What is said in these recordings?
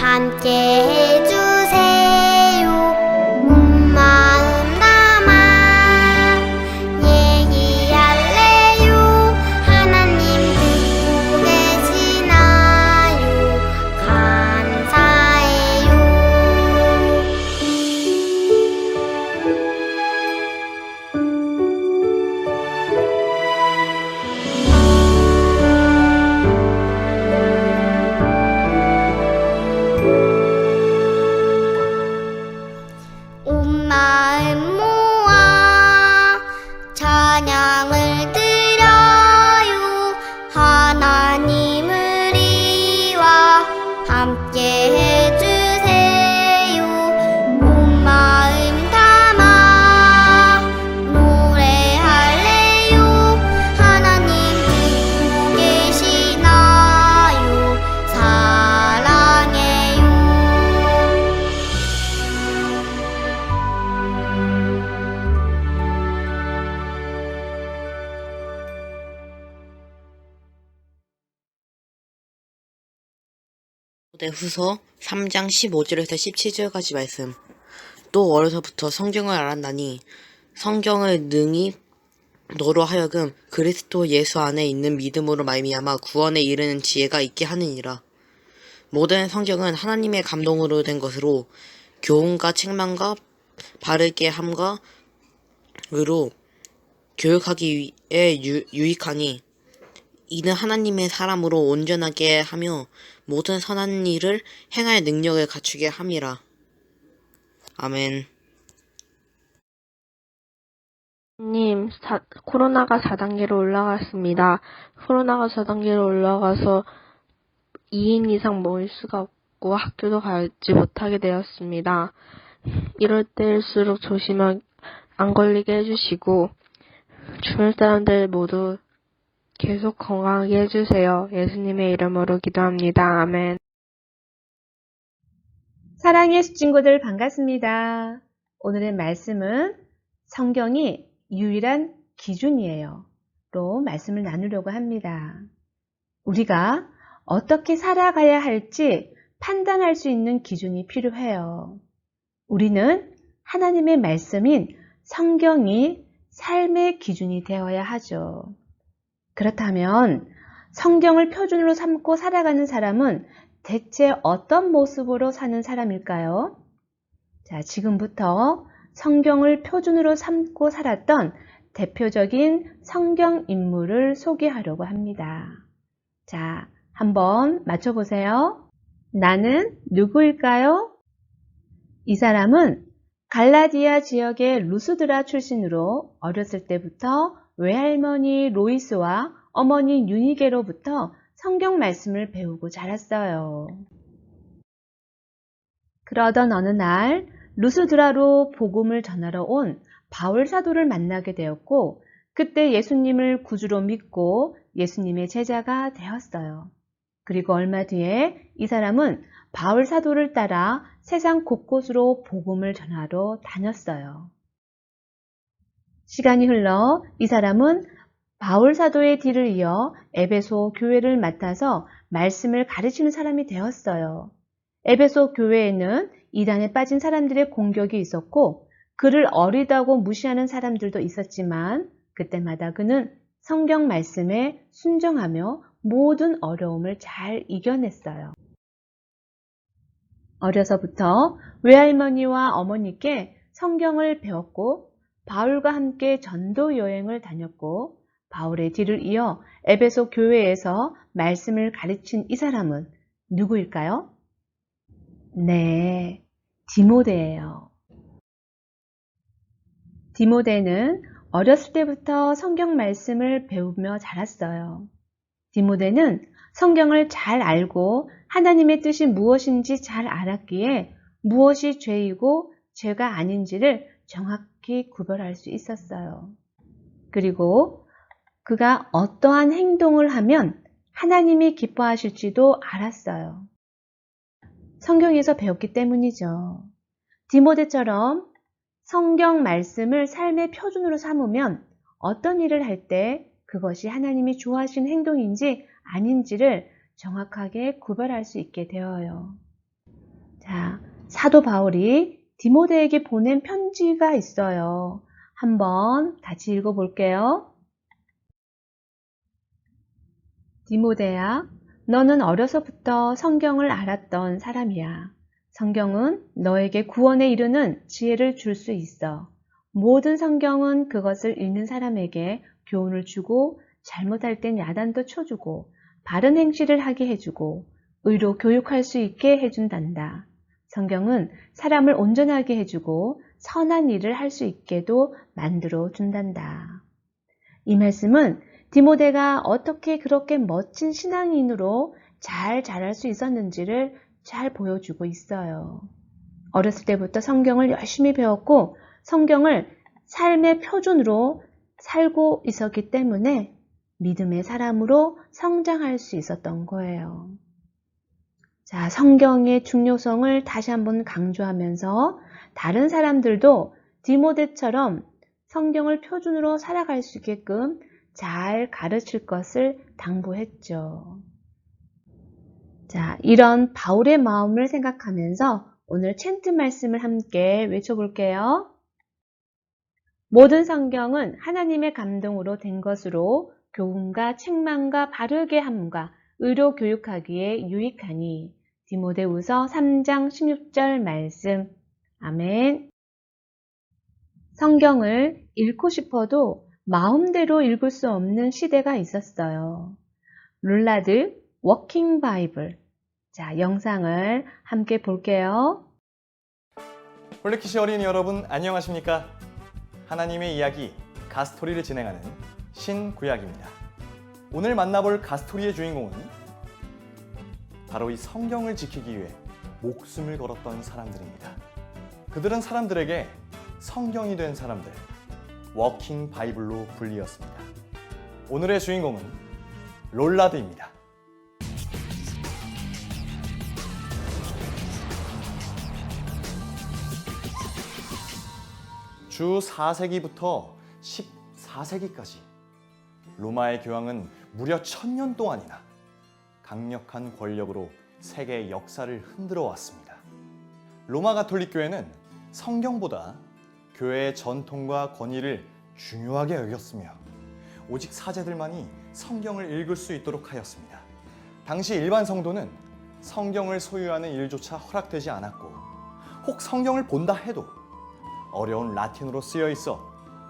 함께 해주세요. 온 마음 담아 얘기할래요. 하나님 듣고 계시나요? 감사해요. 온 마음 모아 찬양을 드려요. 하나님을 이와 함께 해주세요. 온 마음 담아 노래할래요. 하나님 듣고 계시나요? 사랑해요. 디모데후서 3장 15절에서 17절까지 말씀. 또 어려서부터 성경을 알았나니 성경을 능히 너로 하여금 그리스도 예수 안에 있는 믿음으로 말미암아 구원에 이르는 지혜가 있게 하느니라. 모든 성경은 하나님의 감동으로 된 것으로 교훈과 책망과 바르게 함과 의로 교육하기 위해 유익하니 이는 하나님의 사람으로 온전하게 하며 모든 선한 일을 행할 능력을 갖추게 함이라. 아멘. 코로나가 4단계로 올라갔습니다. 코로나가 4단계로 올라가서 2인 이상 모일 수가 없고 학교도 가지 못하게 되었습니다. 이럴 때일수록 안 걸리게 해주시고 주변 사람들 모두 계속 건강하게 해주세요. 예수님의 이름으로 기도합니다. 아멘. 사랑의 수친구들 반갑습니다. 오늘의 말씀은 성경이 유일한 기준이에요. 로 말씀을 나누려고 합니다. 우리가 어떻게 살아가야 할지 판단할 수 있는 기준이 필요해요. 우리는 하나님의 말씀인 성경이 삶의 기준이 되어야 하죠. 그렇다면 성경을 표준으로 삼고 살아가는 사람은 대체 어떤 모습으로 사는 사람일까요? 자, 지금부터 성경을 표준으로 삼고 살았던 대표적인 성경 인물을 소개하려고 합니다. 자, 한번 맞춰보세요. 나는 누구일까요? 이 사람은 갈라디아 지역의 루스드라 출신으로 어렸을 때부터 외할머니 로이스와 어머니 유니게로부터 성경 말씀을 배우고 자랐어요. 그러던 어느 날 루스드라로 복음을 전하러 온 바울 사도를 만나게 되었고 그때 예수님을 구주로 믿고 예수님의 제자가 되었어요. 그리고 얼마 뒤에 이 사람은 바울 사도를 따라 세상 곳곳으로 복음을 전하러 다녔어요. 시간이 흘러 이 사람은 바울 사도의 뒤를 이어 에베소 교회를 맡아서 말씀을 가르치는 사람이 되었어요. 에베소 교회에는 이단에 빠진 사람들의 공격이 있었고 그를 어리다고 무시하는 사람들도 있었지만 그때마다 그는 성경 말씀에 순종하며 모든 어려움을 잘 이겨냈어요. 어려서부터 외할머니와 어머니께 성경을 배웠고 바울과 함께 전도 여행을 다녔고 바울의 뒤를 이어 에베소 교회에서 말씀을 가르친 이 사람은 누구일까요? 네, 디모데예요. 디모데는 어렸을 때부터 성경 말씀을 배우며 자랐어요. 디모데는 성경을 잘 알고 하나님의 뜻이 무엇인지 잘 알았기에 무엇이 죄이고 죄가 아닌지를 정확히 구별할 수 있었어요. 그리고 그가 어떠한 행동을 하면 하나님이 기뻐하실지도 알았어요. 성경에서 배웠기 때문이죠. 디모데처럼 성경 말씀을 삶의 표준으로 삼으면 어떤 일을 할 때 그것이 하나님이 좋아하시는 행동인지 아닌지를 정확하게 구별할 수 있게 되어요. 자, 사도 바울이 디모데에게 보낸 편지가 있어요. 한번 같이 읽어볼게요. 디모데야, 너는 어려서부터 성경을 알았던 사람이야. 성경은 너에게 구원에 이르는 지혜를 줄 수 있어. 모든 성경은 그것을 읽는 사람에게 교훈을 주고 잘못할 땐 야단도 쳐주고 바른 행실을 하게 해주고 의로 교육할 수 있게 해준단다. 성경은 사람을 온전하게 해주고 선한 일을 할 수 있게도 만들어 준단다. 이 말씀은 디모데가 어떻게 그렇게 멋진 신앙인으로 잘 자랄 수 있었는지를 잘 보여주고 있어요. 어렸을 때부터 성경을 열심히 배웠고 성경을 삶의 표준으로 살고 있었기 때문에 믿음의 사람으로 성장할 수 있었던 거예요. 자, 성경의 중요성을 다시 한번 강조하면서 다른 사람들도 디모데처럼 성경을 표준으로 살아갈 수 있게끔 잘 가르칠 것을 당부했죠. 자, 이런 바울의 마음을 생각하면서 오늘 챈트 말씀을 함께 외쳐볼게요. 모든 성경은 하나님의 감동으로 된 것으로 교훈과 책망과 바르게 함과 의로 교육하기에 유익하니. 디모데후서 3장 16절 말씀. 아멘. 성경을 읽고 싶어도 마음대로 읽을 수 없는 시대가 있었어요. 롤라드 워킹 바이블. 자, 영상을 함께 볼게요. 홀리키시 어린이 여러분 안녕하십니까? 하나님의 이야기 가스토리를 진행하는 신구약입니다. 오늘 만나볼 가스토리의 주인공은 바로 이 성경을 지키기 위해 목숨을 걸었던 사람들입니다. 그들은 사람들에게 성경이 된 사람들, 워킹 바이블로 불리었습니다. 오늘의 주인공은 롤라드입니다. 주 4세기부터 14세기까지 로마의 교황은 무려 1000년 동안이나 강력한 권력으로 세계 역사를 흔들어 왔습니다. 로마 가톨릭 교회는 성경보다 교회의 전통과 권위를 중요하게 여겼으며 오직 사제들만이 성경을 읽을 수 있도록 하였습니다. 당시 일반 성도는 성경을 소유하는 일조차 허락되지 않았고 혹 성경을 본다 해도 어려운 라틴어로 쓰여 있어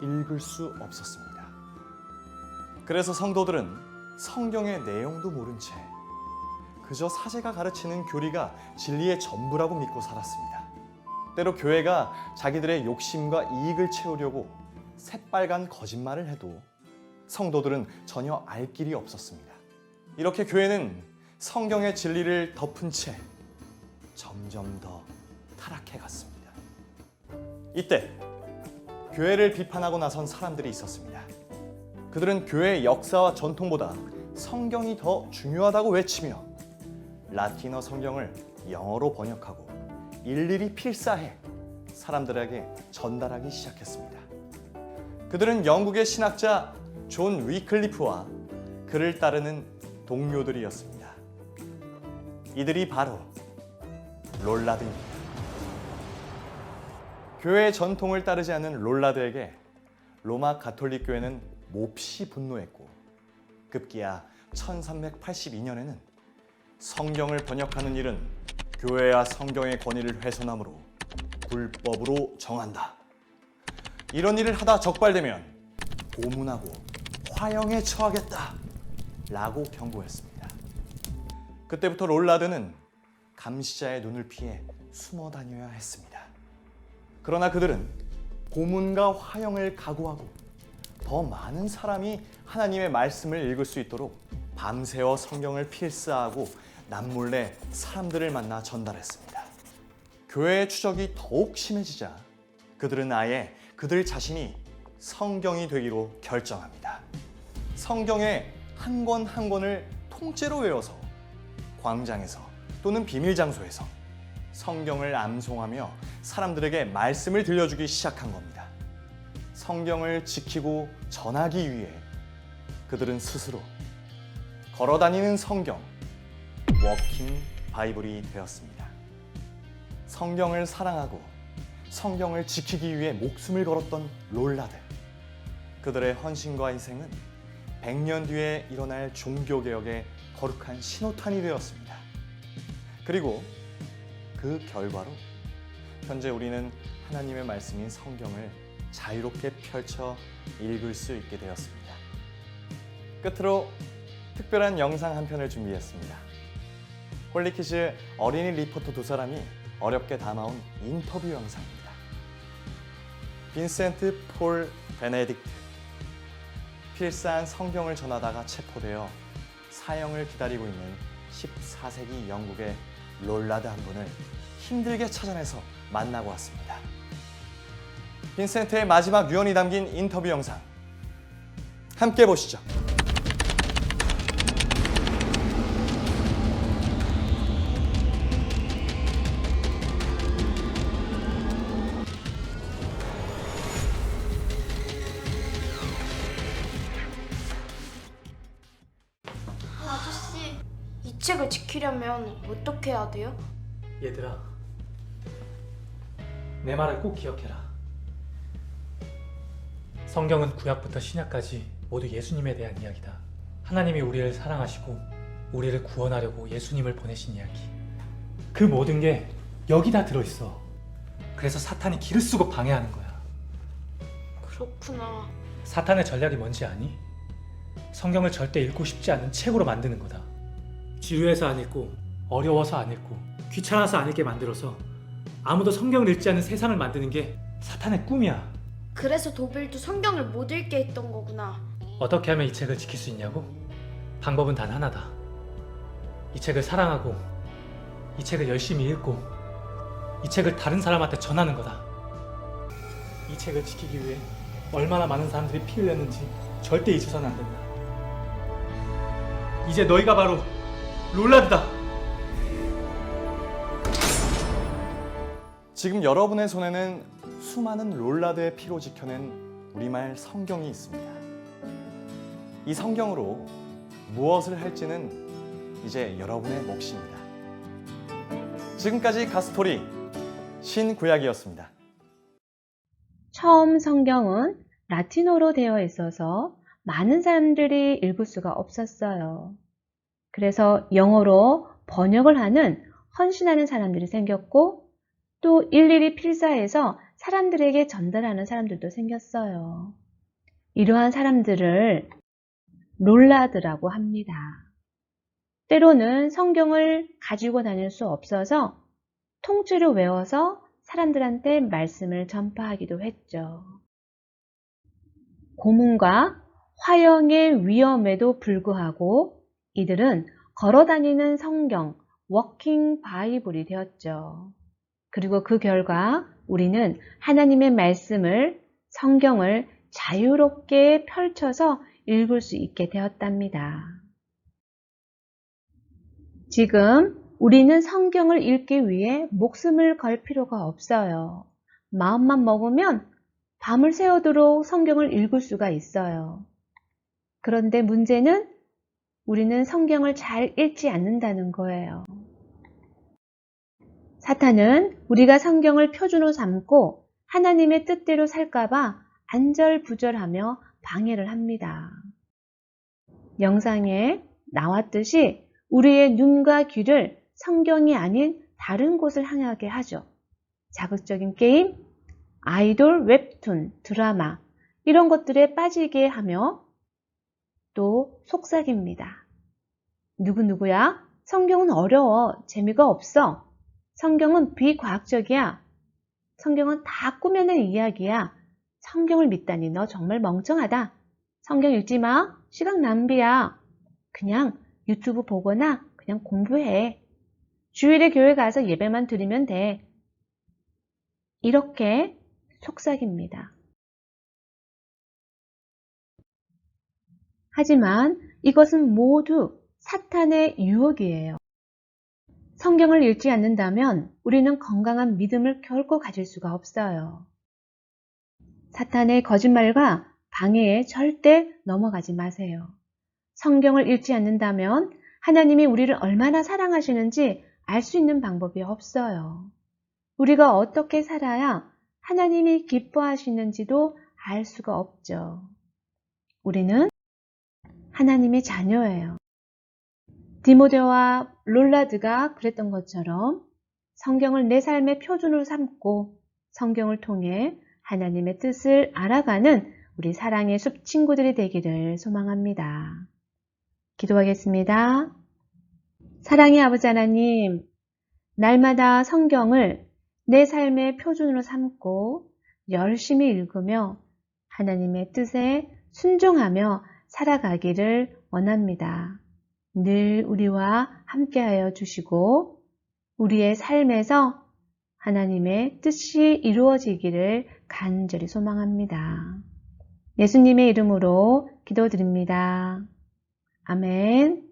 읽을 수 없었습니다. 그래서 성도들은 성경의 내용도 모른 채 그저 사제가 가르치는 교리가 진리의 전부라고 믿고 살았습니다. 때로 교회가 자기들의 욕심과 이익을 채우려고 새빨간 거짓말을 해도 성도들은 전혀 알 길이 없었습니다. 이렇게 교회는 성경의 진리를 덮은 채 점점 더 타락해 갔습니다. 이때 교회를 비판하고 나선 사람들이 있었습니다. 그들은 교회의 역사와 전통보다 성경이 더 중요하다고 외치며 라틴어 성경을 영어로 번역하고 일일이 필사해 사람들에게 전달하기 시작했습니다. 그들은 영국의 신학자 존 위클리프와 그를 따르는 동료들이었습니다. 이들이 바로 롤라드입니다. 교회의 전통을 따르지 않는 롤라드에게 로마 가톨릭 교회는 몹시 분노했고 급기야 1382년에는 성경을 번역하는 일은 교회와 성경의 권위를 훼손함으로 불법으로 정한다. 이런 일을 하다 적발되면 고문하고 화형에 처하겠다 라고 경고했습니다. 그때부터 롤라드는 감시자의 눈을 피해 숨어 다녀야 했습니다. 그러나 그들은 고문과 화형을 각오하고 더 많은 사람이 하나님의 말씀을 읽을 수 있도록 밤새워 성경을 필사하고 남몰래 사람들을 만나 전달했습니다. 교회의 추적이 더욱 심해지자 그들은 아예 그들 자신이 성경이 되기로 결정합니다. 성경의 한 권 한 권을 통째로 외워서 광장에서 또는 비밀 장소에서 성경을 암송하며 사람들에게 말씀을 들려주기 시작한 겁니다. 성경을 지키고 전하기 위해 그들은 스스로 걸어다니는 성경, 워킹 바이블이 되었습니다. 성경을 사랑하고 성경을 지키기 위해 목숨을 걸었던 롤라들. 그들의 헌신과 희생은 100년 뒤에 일어날 종교개혁의 거룩한 신호탄이 되었습니다. 그리고 그 결과로 현재 우리는 하나님의 말씀인 성경을 자유롭게 펼쳐 읽을 수 있게 되었습니다. 끝으로 특별한 영상 한 편을 준비했습니다. 홀리키즈 어린이 리포터 두 사람이 어렵게 담아온 인터뷰 영상입니다. 빈센트 폴 베네딕트, 필사한 성경을 전하다가 체포되어 사형을 기다리고 있는 14세기 영국의 롤라드 한 분을 힘들게 찾아내서 만나고 왔습니다. 빈센트의 마지막 유언이 담긴 인터뷰 영상 함께 보시죠. 아저씨, 이 책을 지키려면 어떻게 해야 돼요? 얘들아, 내 말을 꼭 기억해라. 성경은 구약부터 신약까지 모두 예수님에 대한 이야기다. 하나님이 우리를 사랑하시고 우리를 구원하려고 예수님을 보내신 이야기. 그 모든 게 여기 다 들어있어. 그래서 사탄이 기를 쓰고 방해하는 거야. 그렇구나. 사탄의 전략이 뭔지 아니? 성경을 절대 읽고 싶지 않은 책으로 만드는 거다. 지루해서 안 읽고, 어려워서 안 읽고, 귀찮아서 안 읽게 만들어서 아무도 성경을 읽지 않는 세상을 만드는 게 사탄의 꿈이야. 그래서 도빌도 성경을 못 읽게 했던 거구나. 어떻게 하면 이 책을 지킬 수 있냐고? 방법은 단 하나다. 이 책을 사랑하고, 이 책을 열심히 읽고, 이 책을 다른 사람한테 전하는 거다. 이 책을 지키기 위해 얼마나 많은 사람들이 피 흘렸는지 절대 잊어서는 안 된다. 이제 너희가 바로 롤라드다. 지금 여러분의 손에는 수많은 롤라드의 피로 지켜낸 우리말 성경이 있습니다. 이 성경으로 무엇을 할지는 이제 여러분의 몫입니다. 지금까지 가스토리 신구약이었습니다. 처음 성경은 라틴어로 되어 있어서 많은 사람들이 읽을 수가 없었어요. 그래서 영어로 번역을 하는 헌신하는 사람들이 생겼고 또 일일이 필사해서 사람들에게 전달하는 사람들도 생겼어요. 이러한 사람들을 롤라드라고 합니다. 때로는 성경을 가지고 다닐 수 없어서 통째로 외워서 사람들한테 말씀을 전파하기도 했죠. 고문과 화형의 위험에도 불구하고 이들은 걸어다니는 성경, 워킹 바이블이 되었죠. 그리고 그 결과 우리는 하나님의 말씀을, 성경을 자유롭게 펼쳐서 읽을 수 있게 되었답니다. 지금 우리는 성경을 읽기 위해 목숨을 걸 필요가 없어요. 마음만 먹으면 밤을 새우도록 성경을 읽을 수가 있어요. 그런데 문제는 우리는 성경을 잘 읽지 않는다는 거예요. 사탄은 우리가 성경을 표준으로 삼고 하나님의 뜻대로 살까봐 안절부절하며 방해를 합니다. 영상에 나왔듯이 우리의 눈과 귀를 성경이 아닌 다른 곳을 향하게 하죠. 자극적인 게임, 아이돌, 웹툰, 드라마 이런 것들에 빠지게 하며 또 속삭입니다. 누구누구야? 성경은 어려워. 재미가 없어. 성경은 비과학적이야. 성경은 다 꾸며낸 이야기야. 성경을 믿다니 너 정말 멍청하다. 성경 읽지 마. 시간 낭비야. 그냥 유튜브 보거나 그냥 공부해. 주일에 교회 가서 예배만 드리면 돼. 이렇게 속삭입니다. 하지만 이것은 모두 사탄의 유혹이에요. 성경을 읽지 않는다면 우리는 건강한 믿음을 결코 가질 수가 없어요. 사탄의 거짓말과 방해에 절대 넘어가지 마세요. 성경을 읽지 않는다면 하나님이 우리를 얼마나 사랑하시는지 알 수 있는 방법이 없어요. 우리가 어떻게 살아야 하나님이 기뻐하시는지도 알 수가 없죠. 우리는 하나님의 자녀예요. 디모데와 롤라드가 그랬던 것처럼 성경을 내 삶의 표준으로 삼고 성경을 통해 하나님의 뜻을 알아가는 우리 사랑의 숲 친구들이 되기를 소망합니다. 기도하겠습니다. 사랑의 아버지 하나님, 날마다 성경을 내 삶의 표준으로 삼고 열심히 읽으며 하나님의 뜻에 순종하며 살아가기를 원합니다. 늘 우리와 함께하여 주시고 우리의 삶에서 하나님의 뜻이 이루어지기를 간절히 소망합니다. 예수님의 이름으로 기도드립니다. 아멘.